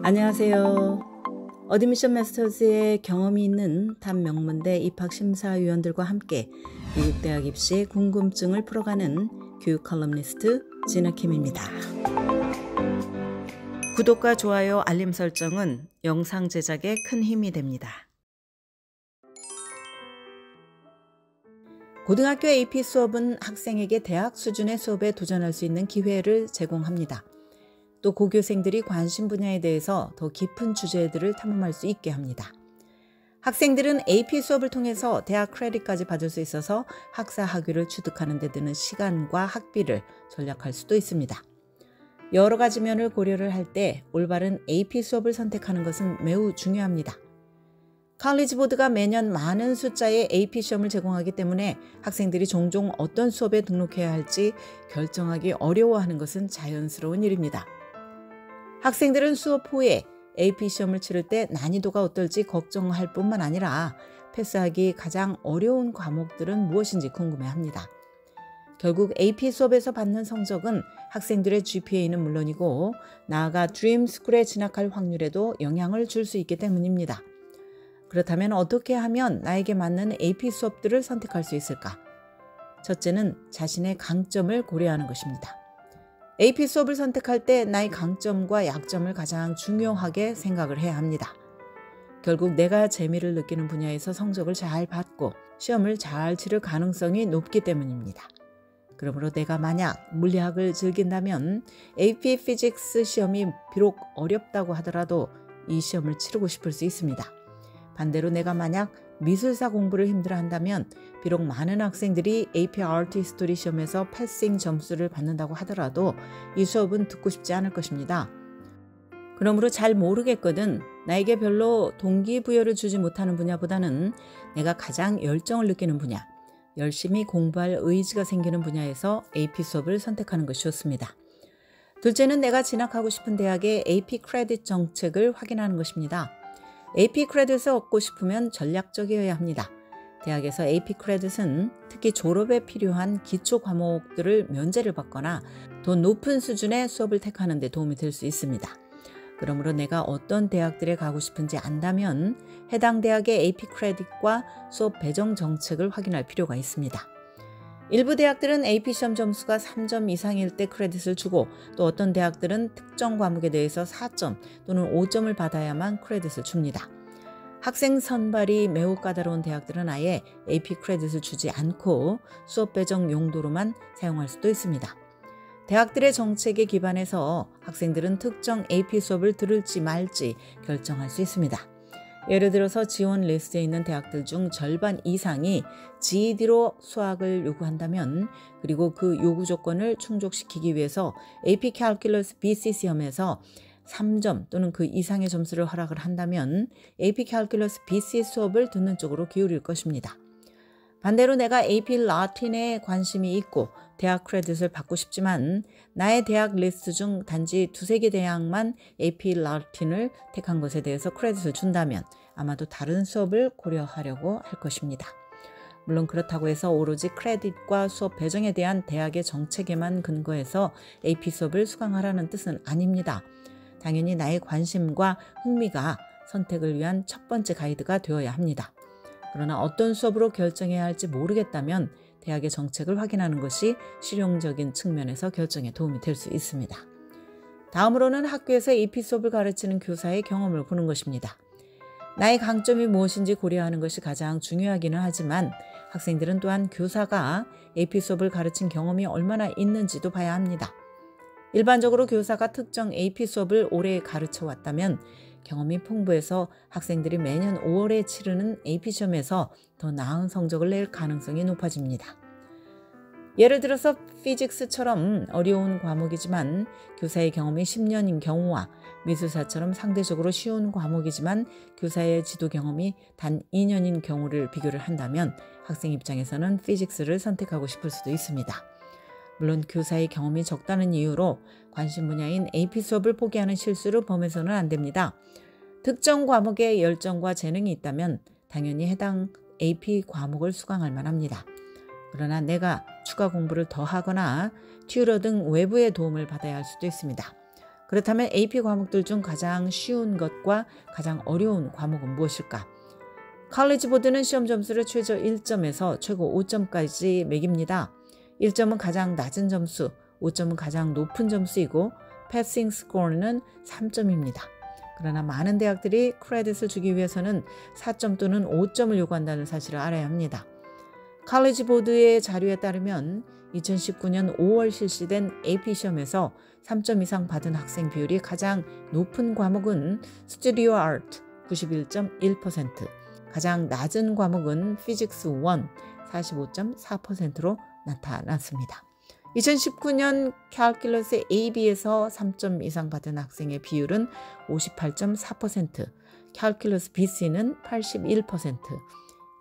안녕하세요. 어드미션 마스터즈의 경험이 있는 탑 명문대 입학심사위원들과 함께 미국 대학 입시의 궁금증을 풀어가는 교육 컬럼니스트 진아킴입니다. 구독과 좋아요, 알림 설정은 영상 제작에 큰 힘이 됩니다. 고등학교 AP 수업은 학생에게 대학 수준의 수업에 도전할 수 있는 기회를 제공합니다. 또 고교생들이 관심 분야에 대해서 더 깊은 주제들을 탐험할 수 있게 합니다. 학생들은 AP 수업을 통해서 대학 크레딧까지 받을 수 있어서 학사 학위를 취득하는 데 드는 시간과 학비를 절약할 수도 있습니다. 여러 가지 면을 고려를 할 때 올바른 AP 수업을 선택하는 것은 매우 중요합니다. 칼리지 보드가 매년 많은 숫자의 AP 시험을 제공하기 때문에 학생들이 종종 어떤 수업에 등록해야 할지 결정하기 어려워하는 것은 자연스러운 일입니다. 학생들은 수업 후에 AP 시험을 치를 때 난이도가 어떨지 걱정할 뿐만 아니라 패스하기 가장 어려운 과목들은 무엇인지 궁금해합니다. 결국 AP 수업에서 받는 성적은 학생들의 GPA는 물론이고 나아가 드림스쿨에 진학할 확률에도 영향을 줄 수 있기 때문입니다. 그렇다면 어떻게 하면 나에게 맞는 AP 수업들을 선택할 수 있을까? 첫째는 자신의 강점을 고려하는 것입니다. AP 수업을 선택할 때 나의 강점과 약점을 가장 중요하게 생각을 해야 합니다. 결국 내가 재미를 느끼는 분야에서 성적을 잘 받고 시험을 잘 치를 가능성이 높기 때문입니다. 그러므로 내가 만약 물리학을 즐긴다면 AP 피직스 시험이 비록 어렵다고 하더라도 이 시험을 치르고 싶을 수 있습니다. 반대로 내가 만약 미술사 공부를 힘들어한다면 비록 많은 학생들이 AP 아트 히스토리 시험에서 패싱 점수를 받는다고 하더라도 이 수업은 듣고 싶지 않을 것입니다. 그러므로 잘 모르겠거든 나에게 별로 동기부여를 주지 못하는 분야보다는 내가 가장 열정을 느끼는 분야, 열심히 공부할 의지가 생기는 분야에서 AP 수업을 선택하는 것이 좋습니다. 둘째는 내가 진학하고 싶은 대학의 AP 크레딧 정책을 확인하는 것입니다. AP 크레딧을 얻고 싶으면 전략적이어야 합니다. 대학에서 AP 크레딧은 특히 졸업에 필요한 기초 과목들을 면제를 받거나 더 높은 수준의 수업을 택하는 데 도움이 될 수 있습니다. 그러므로 내가 어떤 대학들에 가고 싶은지 안다면 해당 대학의 AP 크레딧과 수업 배정 정책을 확인할 필요가 있습니다. 일부 대학들은 AP 시험 점수가 3점 이상일 때 크레딧을 주고 또 어떤 대학들은 특정 과목에 대해서 4점 또는 5점을 받아야만 크레딧을 줍니다. 학생 선발이 매우 까다로운 대학들은 아예 AP 크레딧을 주지 않고 수업 배정 용도로만 사용할 수도 있습니다. 대학들의 정책에 기반해서 학생들은 특정 AP 수업을 들을지 말지 결정할 수 있습니다. 예를 들어서 지원 리스트에 있는 대학들 중 절반 이상이 GED로 수학을 요구한다면 그리고 그 요구 조건을 충족시키기 위해서 AP 캘큘러스 BC 시험에서 3점 또는 그 이상의 점수를 허락을 한다면 AP 캘큘러스 BC 수업을 듣는 쪽으로 기울일 것입니다. 반대로 내가 AP 라틴에 관심이 있고 대학 크레딧을 받고 싶지만 나의 대학 리스트 중 단지 2-3개 대학만 AP 라틴을 택한 것에 대해서 크레딧을 준다면 아마도 다른 수업을 고려하려고 할 것입니다. 물론 그렇다고 해서 오로지 크레딧과 수업 배정에 대한 대학의 정책에만 근거해서 AP 수업을 수강하라는 뜻은 아닙니다. 당연히 나의 관심과 흥미가 선택을 위한 첫 번째 가이드가 되어야 합니다. 그러나 어떤 수업으로 결정해야 할지 모르겠다면 대학의 정책을 확인하는 것이 실용적인 측면에서 결정에 도움이 될 수 있습니다. 다음으로는 학교에서 AP 수업을 가르치는 교사의 경험을 보는 것입니다. 나의 강점이 무엇인지 고려하는 것이 가장 중요하기는 하지만 학생들은 또한 교사가 AP 수업을 가르친 경험이 얼마나 있는지도 봐야 합니다. 일반적으로 교사가 특정 AP 수업을 오래 가르쳐 왔다면 경험이 풍부해서 학생들이 매년 5월에 치르는 AP 시험에서 더 나은 성적을 낼 가능성이 높아집니다. 예를 들어서 피직스처럼 어려운 과목이지만 교사의 경험이 10년인 경우와 미술사처럼 상대적으로 쉬운 과목이지만 교사의 지도 경험이 단 2년인 경우를 비교를 한다면 학생 입장에서는 피직스를 선택하고 싶을 수도 있습니다. 물론 교사의 경험이 적다는 이유로 관심 분야인 AP 수업을 포기하는 실수를 범해서는 안 됩니다. 특정 과목에 열정과 재능이 있다면 당연히 해당 AP 과목을 수강할 만합니다. 그러나 내가 추가 공부를 더 하거나 튜러 등 외부의 도움을 받아야 할 수도 있습니다. 그렇다면 AP 과목들 중 가장 쉬운 것과 가장 어려운 과목은 무엇일까? 칼리지 보드는 시험 점수를 최저 1점에서 최고 5점까지 매깁니다. 1점은 가장 낮은 점수, 5점은 가장 높은 점수이고 패싱 스코어는 3점입니다. 그러나 많은 대학들이 크레딧을 주기 위해서는 4점 또는 5점을 요구한다는 사실을 알아야 합니다. 칼리지 보드의 자료에 따르면 2019년 5월 실시된 AP 시험에서 3점 이상 받은 학생 비율이 가장 높은 과목은 스튜디오 아트 91.1%, 가장 낮은 과목은 피직스 1 45.4%로 나타났습니다. 2019년 캘큘러스 AB에서 3점 이상 받은 학생의 비율은 58.4%, 캘큘러스 BC는 81%,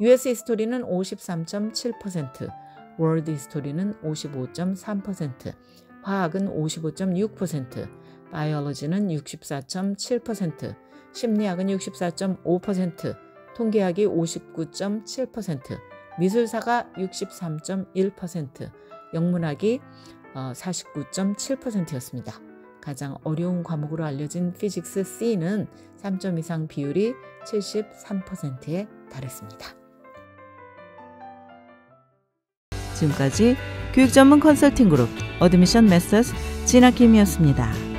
US 히스토리는 53.7%, 월드 히스토리는 55.3%, 화학은 55.6%, 바이올로지는 64.7%, 심리학은 64.5%, 통계학이 59.7%, 미술사가 63.1%, 영문학이 49.7%였습니다. 가장 어려운 과목으로 알려진 피직스 C는 3점 이상 비율이 73%에 달했습니다. 지금까지 교육 전문 컨설팅 그룹 어드미션 메서스 진아킴이었습니다.